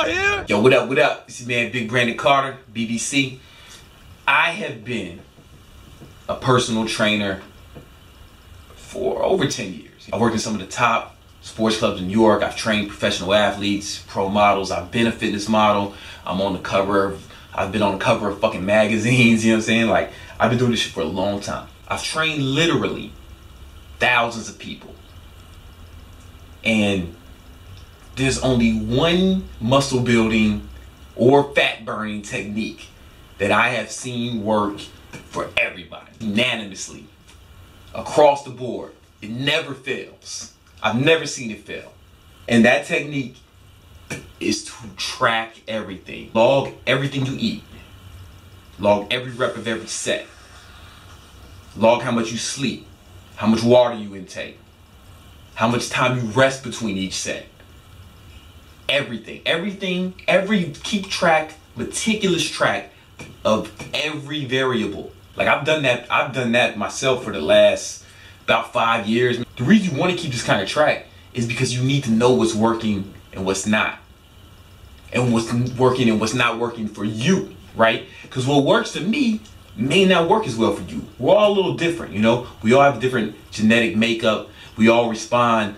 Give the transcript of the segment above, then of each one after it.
over here. Yo, what up, what up? This is man Big Brandon Carter, BBC. I have been a personal trainer for over 10 years. I worked in some of the top sports clubs in New York. I've trained professional athletes, pro models. I've been a fitness model. I've been on the cover of fucking magazines, you know what I'm saying? Like, I've been doing this shit for a long time. I've trained literally thousands of people. And there's only one muscle building or fat burning technique that I have seen work for everybody, unanimously, across the board. It never fails. I've never seen it fail. And that technique is to track everything. Log everything you eat. Log every rep of every set. Log how much you sleep, how much water you intake, how much time you rest between each set. Everything, keep track, meticulous track of every variable. Like I've done that myself for the last about 5 years. The reason you want to keep this kind of track is because you need to know what's working and what's not. And what's working and what's not working for you, right? Because what works for me may not work as well for you. We're all a little different, you know? We all have different genetic makeup. We all respond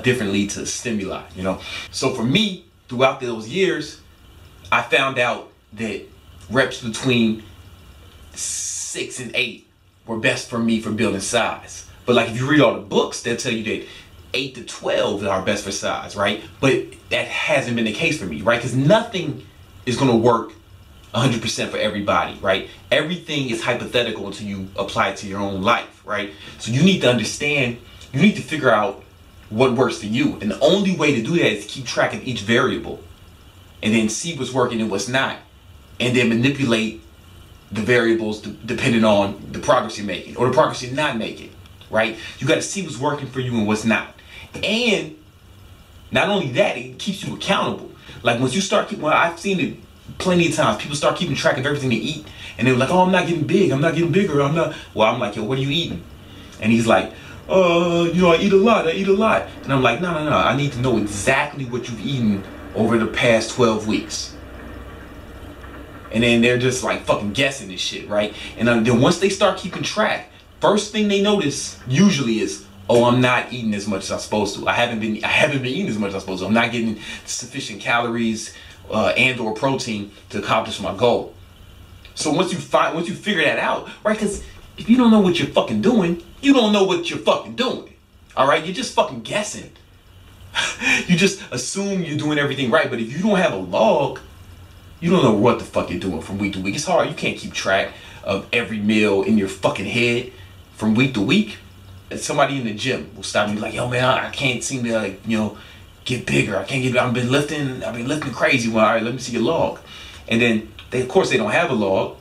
differently to stimuli, you know? So for me, throughout those years, I found out that reps between 6 and 8 were best for me for building size. But like if you read all the books, they'll tell you that 8 to 12 are best for size, right? But that hasn't been the case for me, right? Because nothing is gonna work 100% for everybody, right? Everything is hypothetical until you apply it to your own life, right? So you need to understand, you need to figure out what works for you. And the only way to do that is to keep track of each variable and then see what's working and what's not. And then manipulate the variables depending on the progress you're making or the progress you're not making, right? You got to see what's working for you and what's not. And not only that, it keeps you accountable. Like once you start keeping, well, I've seen it plenty of times, people start keeping track of everything they eat. And they're like, oh, I'm not getting big. I'm not getting bigger. I'm not. Well, I'm like, yo, what are you eating? And he's like, you know, I eat a lot. And I'm like, no. I need to know exactly what you've eaten over the past 12 weeks. And then they're just like fucking guessing this shit, right? And then once they start keeping track, first thing they notice usually is, oh, I'm not eating as much as I'm supposed to. I haven't been eating as much as I'm supposed to. I'm not getting sufficient calories and or protein to accomplish my goal. So once you figure that out, right? Because if you don't know what you're fucking doing, you don't know what you're fucking doing. All right, you're just fucking guessing. You just assume you're doing everything right, but if you don't have a log, you don't know what the fuck you're doing from week to week. It's hard. You can't keep track of every meal in your fucking head from week to week. And somebody in the gym will stop me like, yo man, I can't seem to like, you know, get bigger. I've been lifting crazy. Well, all right, let me see your log. And then of course they don't have a log.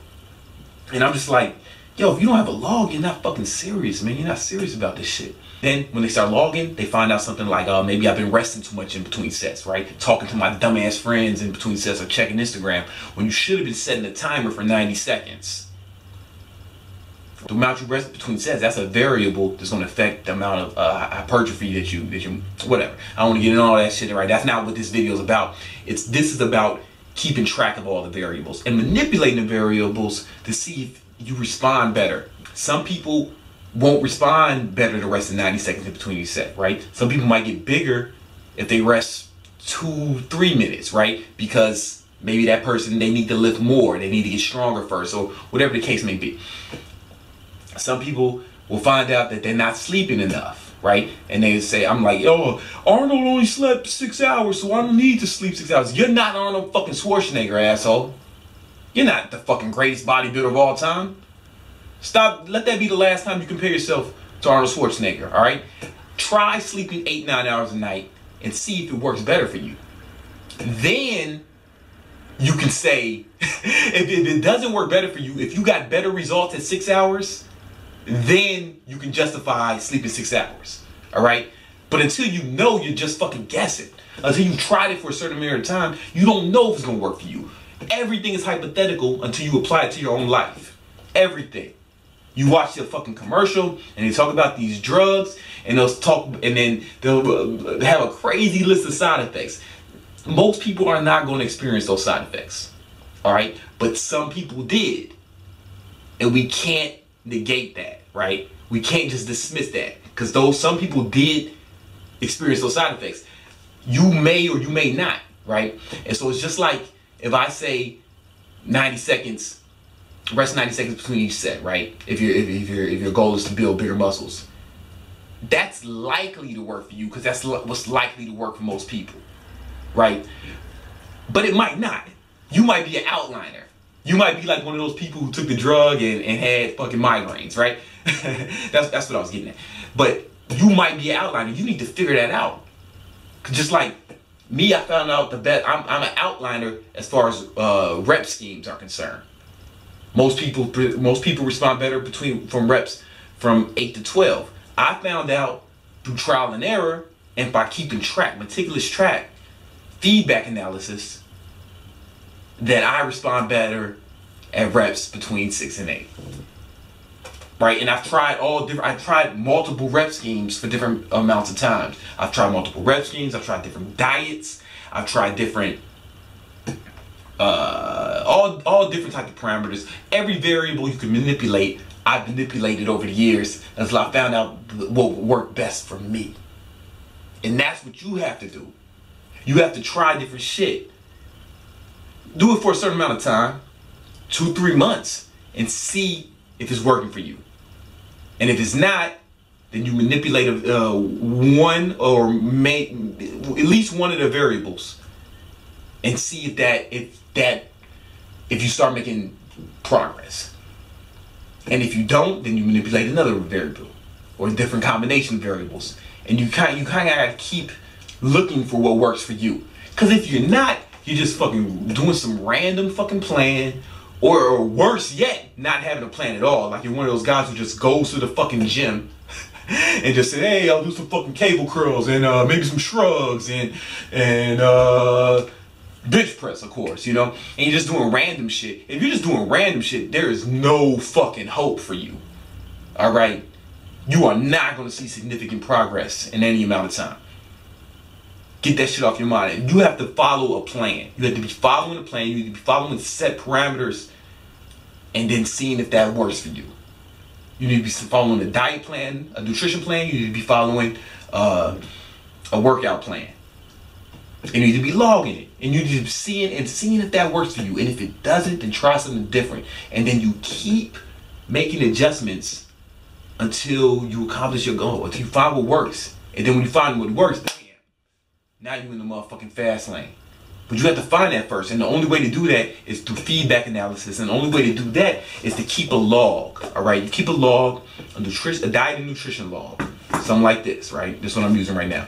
And I'm just like, yo, if you don't have a log, you're not fucking serious, man. You're not serious about this shit. Then when they start logging, they find out something like, maybe I've been resting too much in between sets, right? Talking to my dumbass friends in between sets or checking Instagram when you should have been setting a timer for 90 seconds. The amount you rest between sets, that's a variable that's going to affect the amount of hypertrophy that you whatever. I don't want to get into all that shit, right? That's not what this video is about. This is about keeping track of all the variables and manipulating the variables to see if you respond better. Some people won't respond better to rest in 90 seconds in between each set, right? Some people might get bigger if they rest 2-3 minutes, right? Because maybe that person, they need to lift more, they need to get stronger first, or whatever the case may be. Some people will find out that they're not sleeping enough, right? And they say, I'm like, yo, Arnold only slept 6 hours, so I don't need to sleep 6 hours. You're not Arnold fucking Schwarzenegger, asshole. You're not the fucking greatest bodybuilder of all time. Stop, let that be the last time you compare yourself to Arnold Schwarzenegger, all right? Try sleeping 8-9 hours a night and see if it works better for you. Then you can say, if it doesn't work better for you, if you got better results at 6 hours, then you can justify sleeping 6 hours, all right? But until you know, you're just fucking guessing. Until you tried it for a certain amount of time, you don't know if it's gonna work for you. Everything is hypothetical until you apply it to your own life. Everything. You watch the fucking commercial and they talk about these drugs and they'll have a crazy list of side effects. Most people are not going to experience those side effects. All right. But some people did. And we can't negate that, right? We can't just dismiss that. Because some people did experience those side effects. You may or you may not, right? And so it's just like if I say 90 seconds, rest 90 seconds between each set, right? If your goal is to build bigger muscles, that's likely to work for you because that's what's likely to work for most people, right? But it might not. You might be an outliner. You might be like one of those people who took the drug and had fucking migraines, right? that's what I was getting at. But you might be an outliner. You need to figure that out. Just like me, I found out the best. I'm an outliner as far as rep schemes are concerned. Most people respond better from reps from 8 to 12. I found out through trial and error and by keeping meticulous track, feedback analysis, that I respond better at reps between 6 and 8. Right, and I've tried multiple rep schemes for different amounts of times. I've tried multiple rep schemes. I've tried different diets. I've tried different, all different types of parameters. Every variable you can manipulate, I've manipulated over the years until I found out what would work best for me. And that's what you have to do. You have to try different shit. Do it for a certain amount of time, 2-3 months, and see if it's working for you. And if it's not, then you manipulate one or at least one of the variables and see if you start making progress. And if you don't, then you manipulate another variable or a different combination of variables. And you kind of gotta keep looking for what works for you. Because if you're not, you're just fucking doing some random fucking plan. Or worse yet, not having a plan at all. Like you're one of those guys who just goes to the fucking gym and just say, hey, I'll do some fucking cable curls and maybe some shrugs and bench press, of course, you know? And you're just doing random shit. If you're just doing random shit, there is no fucking hope for you. All right? You are not going to see significant progress in any amount of time. Get that shit off your mind. You have to follow a plan. You have to be following a plan. You need to be following set parameters and then seeing if that works for you. You need to be following a diet plan, a nutrition plan. You need to be following a workout plan. And you need to be logging it. And you need to be seeing if that works for you. And if it doesn't, then try something different. And then you keep making adjustments until you accomplish your goal, until you find what works. And then when you find what works, now you're in the motherfucking fast lane. But you have to find that first. And the only way to do that is through feedback analysis. And the only way to do that is to keep a log. All right. You keep a log, a diet and nutrition log. Something like this, right? This is what I'm using right now.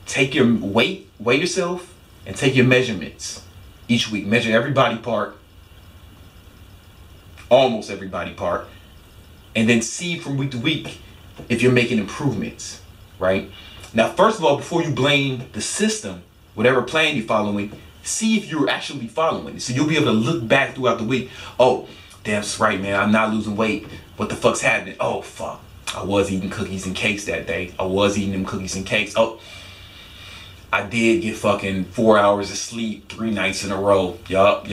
Take your weigh yourself and take your measurements each week. Measure every body part. Almost every body part. And then see from week to week if you're making improvements, right? Now, first of all, before you blame the system, whatever plan you're following, see if you're actually following it. So you'll be able to look back throughout the week. Oh, that's right, man. I'm not losing weight. What the fuck's happening? Oh, fuck. I was eating cookies and cakes that day. I was eating them cookies and cakes. Oh, I did get fucking 4 hours of sleep 3 nights in a row. Yup.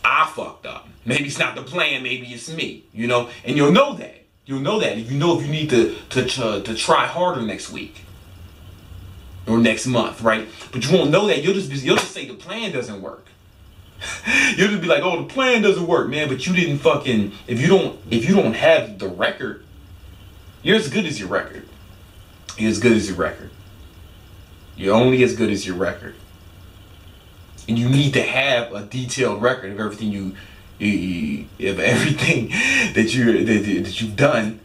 I fucked up. Maybe it's not the plan. Maybe it's me, you know? And you'll know that. You'll know that. You know if you need to try harder next week or next month, right? But you won't know that. You'll just say the plan doesn't work. You'll just be like, oh, the plan doesn't work, man. But you didn't fucking, if you don't have the record, you're as good as your record. You're as good as your record. You're only as good as your record. And you need to have a detailed record of everything that you've done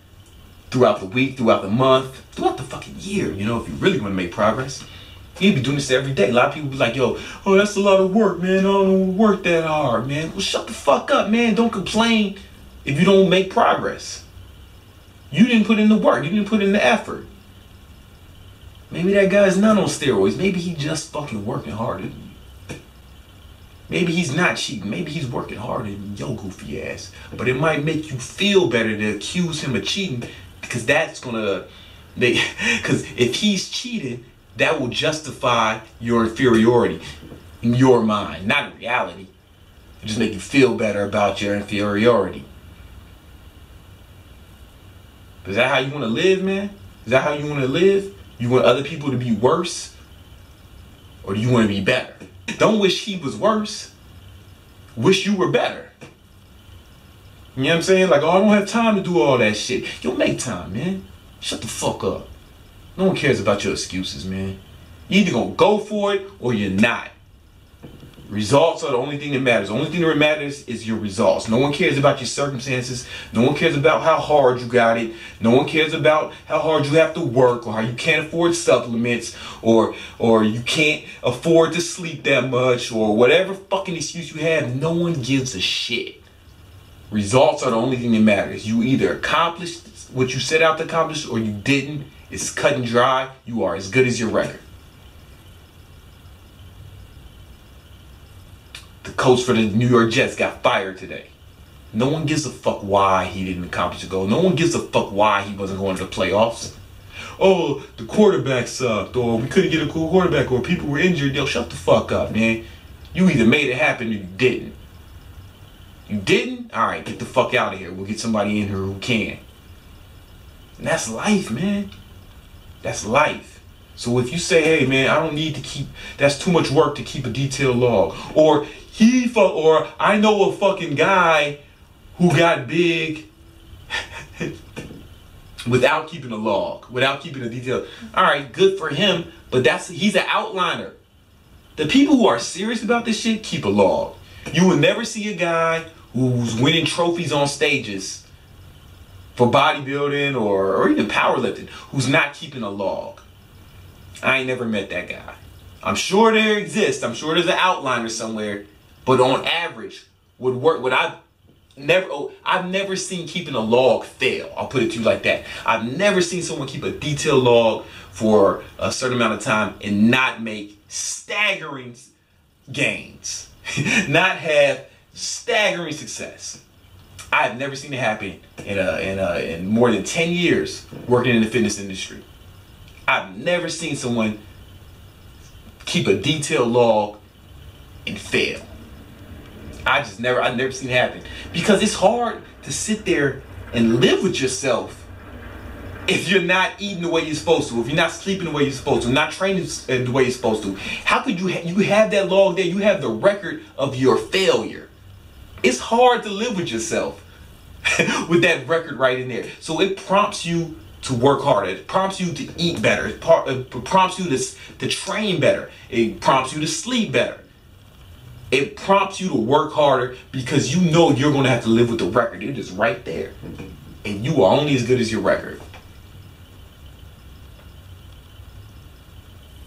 throughout the week, throughout the month, throughout the fucking year. You know, if you really want to make progress, you need to be doing this every day. A lot of people be like, yo, oh, that's a lot of work, man. I don't work that hard, man. Well, shut the fuck up, man. Don't complain if you don't make progress. You didn't put in the work. You didn't put in the effort. Maybe that guy's not on steroids. Maybe he just fucking working harder than you. Maybe he's not cheating. Maybe he's working harder than your goofy ass. But it might make you feel better to accuse him of cheating, because that's gonna, because if he's cheating, that will justify your inferiority in your mind, not in reality. It just make you feel better about your inferiority. Is that how you want to live, man? Is that how you want to live? You want other people to be worse? Or do you want to be better? Don't wish he was worse. Wish you were better. You know what I'm saying? Like, oh, I don't have time to do all that shit. You'll make time, man. Shut the fuck up. No one cares about your excuses, man. You're either gonna go for it or you're not. Results are the only thing that matters. The only thing that matters is your results. No one cares about your circumstances. No one cares about how hard you got it. No one cares about how hard you have to work, or how you can't afford supplements, or you can't afford to sleep that much, or whatever fucking excuse you have. No one gives a shit. Results are the only thing that matters. You either accomplished what you set out to accomplish or you didn't. It's cut and dry. You are as good as your record. The coach for the New York Jets got fired today. No one gives a fuck why he didn't accomplish a goal. No one gives a fuck why he wasn't going to the playoffs. Oh, the quarterback sucked, or we couldn't get a cool quarterback, or people were injured. Yo, shut the fuck up, man. You either made it happen or you didn't. You didn't? All right, get the fuck out of here. We'll get somebody in here who can. And that's life, man. That's life. So if you say, hey, man, I don't need to keep, that's too much work to keep a detailed log. Or I know a fucking guy who got big without keeping a log, without keeping a detail. All right, good for him, but he's an outliner. The people who are serious about this shit keep a log. You will never see a guy who's winning trophies on stages for bodybuilding or even powerlifting who's not keeping a log. I ain't never met that guy. I'm sure there exists. I'm sure there's an outliner somewhere. But on average, I've never seen keeping a log fail. I'll put it to you like that. I've never seen someone keep a detailed log for a certain amount of time and not make staggering gains. Not have staggering success. I have never seen it happen in more than 10 years working in the fitness industry. I've never seen someone keep a detailed log and fail. I've never seen it happen. Because it's hard to sit there and live with yourself if you're not eating the way you're supposed to, if you're not sleeping the way you're supposed to, not training the way you're supposed to. How could you have that log there? You have the record of your failure. It's hard to live with yourself with that record right in there. So it prompts you to work harder. It prompts you to eat better. It prompts you to train better. It prompts you to sleep better. It prompts you to work harder because you know you're going to have to live with the record. It is right there. And you are only as good as your record.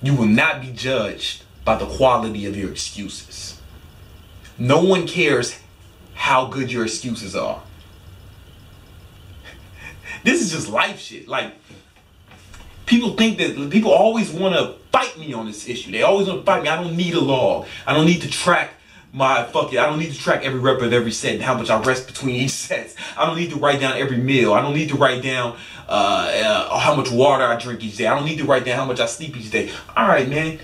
You will not be judged by the quality of your excuses. No one cares how good your excuses are. This is just life shit. Like, people always want to fight me on this issue. They always want to fight me. I don't need a log. I don't need to track I don't need to track every rep of every set and how much I rest between each sets. I don't need to write down every meal. I don't need to write down how much water I drink each day. I don't need to write down how much I sleep each day. All right, man.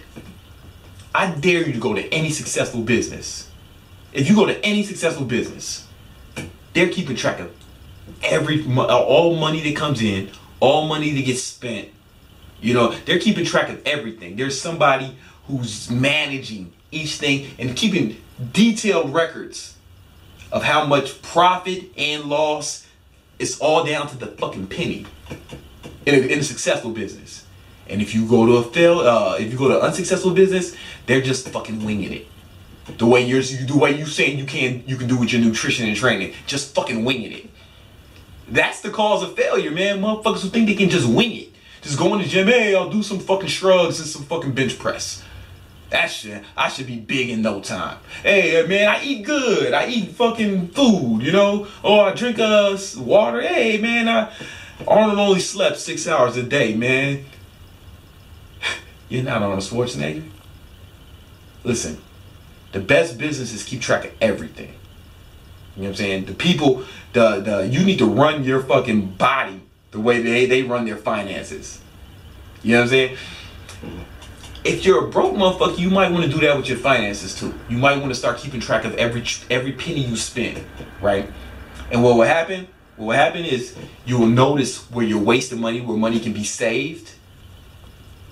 I dare you to go to any successful business. If you go to any successful business, they're keeping track of all money that comes in, all money that gets spent. You know, they're keeping track of everything. There's somebody who's managing each thing and keeping detailed records of how much profit and loss. It's all down to the fucking penny in a successful business. And if you go to unsuccessful business, they're just fucking winging it. The way you saying you can do with your nutrition and training, just fucking winging it. That's the cause of failure, man. Motherfuckers who think they can just wing it. Just go in the gym, hey, I'll do some fucking shrugs and some fucking bench press. I should be big in no time. Hey, man, I eat good. I eat fucking food, you know? Or I drink water. Hey, man, Arnold only slept 6 hours a day, man. You're not Arnold Schwarzenegger. Listen, the best businesses keep track of everything. You know what I'm saying? The people, you need to run your fucking body the way they run their finances. You know what I'm saying? if you're a broke motherfucker, you might want to do that with your finances too. You might want to start keeping track of every penny you spend, right? And what will happen? What will happen is you will notice where you're wasting money, where money can be saved.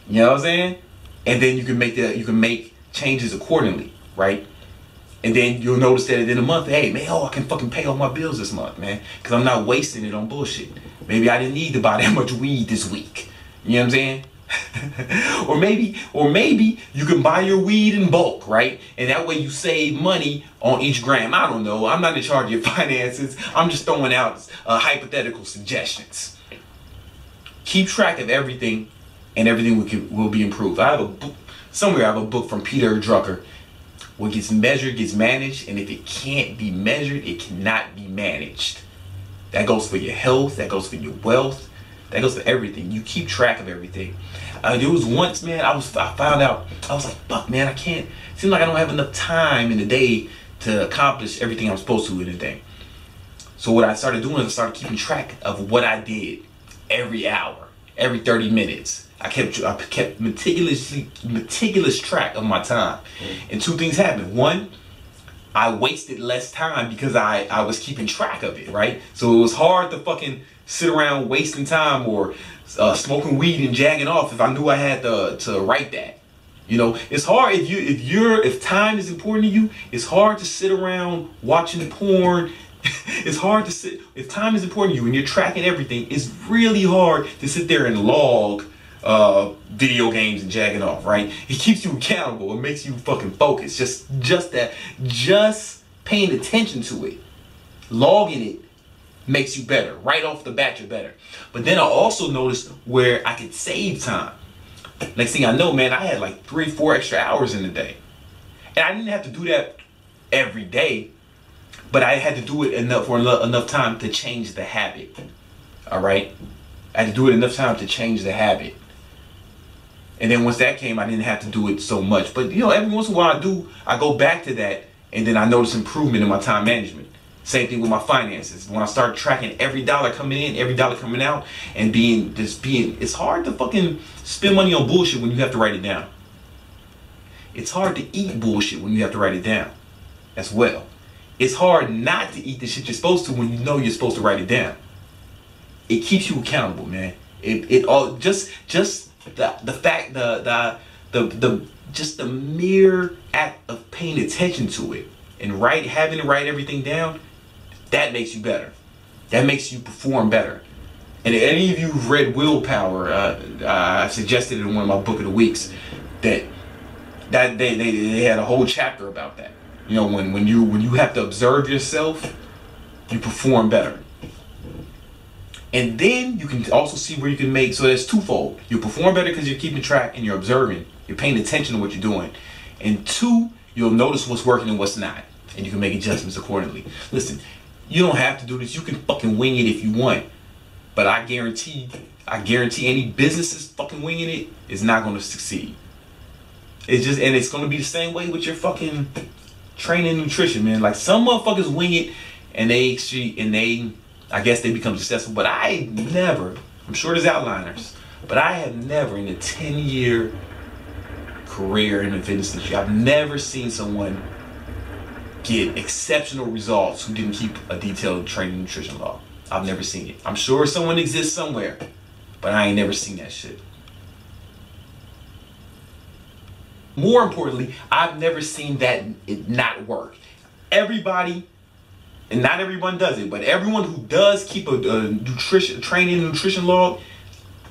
You know what I'm saying? And then you can make changes accordingly, right? And then you'll notice that at the end of the month, hey man, I can fucking pay all my bills this month, man, because I'm not wasting it on bullshit. Maybe I didn't need to buy that much weed this week. You know what I'm saying? or maybe you can buy your weed in bulk, right? And that way you save money on each gram. I don't know. I'm not in charge of your finances. I'm just throwing out hypothetical suggestions. Keep track of everything, and everything will be improved. I have a book somewhere. I have a book from Peter Drucker. What gets measured gets managed, and if it can't be measured, it cannot be managed. That goes for your health. That goes for your wealth. That goes for everything. You keep track of everything. There was once, man, I found out, I was like, fuck, man, I can't. It seems like I don't have enough time in the day to accomplish everything I'm supposed to in a day. So what I started doing is I started keeping track of what I did every hour, every 30 minutes. I kept meticulous track of my time. And two things happened. One, I wasted less time because I was keeping track of it, right? So it was hard to fucking sit around wasting time or smoking weed and jagging off if I knew I had to write that. You know, it's hard if time is important to you. It's hard to sit around watching porn. It's hard to sit if time is important to you and you're tracking everything. It's really hard to sit there and log video games and jagging off, right? It keeps you accountable. It makes you fucking focus. Just paying attention to it, logging it makes you better. Right off the bat, you're better. But then I also noticed where I could save time. Next thing I know, man, I had like 3-4 extra hours in the day. And I didn't have to do that every day, but I had to do it enough time to change the habit. All right? I had to do it enough time to change the habit. And then once that came, I didn't have to do it so much. But, you know, every once in a while I go back to that, and then I notice improvement in my time management. Same thing with my finances. When I start tracking every dollar coming in, every dollar coming out, and it's hard to fucking spend money on bullshit when you have to write it down. It's hard to eat bullshit when you have to write it down as well. It's hard not to eat the shit you're supposed to when you know you're supposed to write it down. It keeps you accountable, man. It all just the fact just the mere act of paying attention to it and having to write everything down, that makes you better. That makes you perform better. And if any of you have read Willpower, I suggested it in one of my book of the weeks that they had a whole chapter about that. You know, when you have to observe yourself, you perform better. And then you can also see where you can make, so that's twofold. You perform better because you're keeping track and you're observing. You're paying attention to what you're doing. And two, you'll notice what's working and what's not. And you can make adjustments accordingly. Listen, you don't have to do this. You can fucking wing it if you want. But I guarantee any business is fucking winging it is not going to succeed. It's going to be the same way with your fucking training and nutrition, man. Like some motherfuckers wing it and I guess they become successful, but I'm sure there's outliners, but I have never in a 10-year career in the fitness industry, I've never seen someone get exceptional results who didn't keep a detailed training and nutrition log. I've never seen it. I'm sure someone exists somewhere, but I ain't never seen that shit. More importantly, I've never seen that it not work. Everybody, and not everyone does it, but everyone who does keep a training and nutrition log,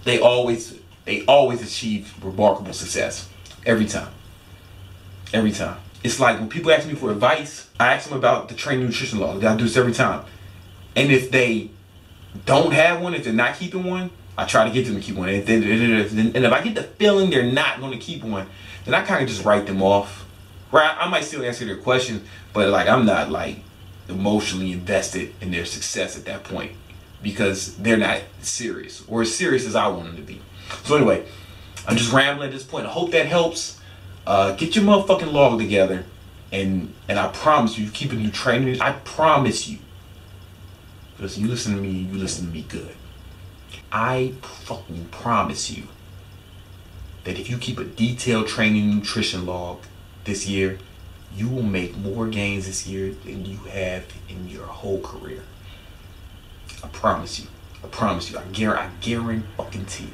they always achieve remarkable success. Every time. Every time. It's like when people ask me for advice, I ask them about the training and nutrition log. I do this every time. And if they don't have one, if they're not keeping one, I try to get them to keep one. And if I get the feeling they're not going to keep one, then I kind of just write them off. Right? I might still answer their questions, but like I'm not like emotionally invested in their success at that point because they're not serious or as serious as I want them to be. So anyway, I'm just rambling at this point. I hope that helps. Get your motherfucking log together, and I promise you, keep a new training. I promise you. Listen, you listen to me, you listen to me good. I fucking promise you that if you keep a detailed training nutrition log this year, you will make more gains this year than you have in your whole career. I promise you. I promise you. I guarantee it.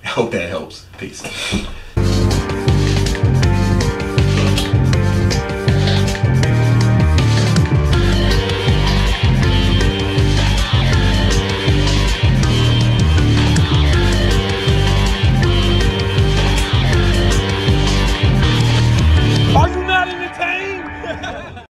I hope that helps. Peace.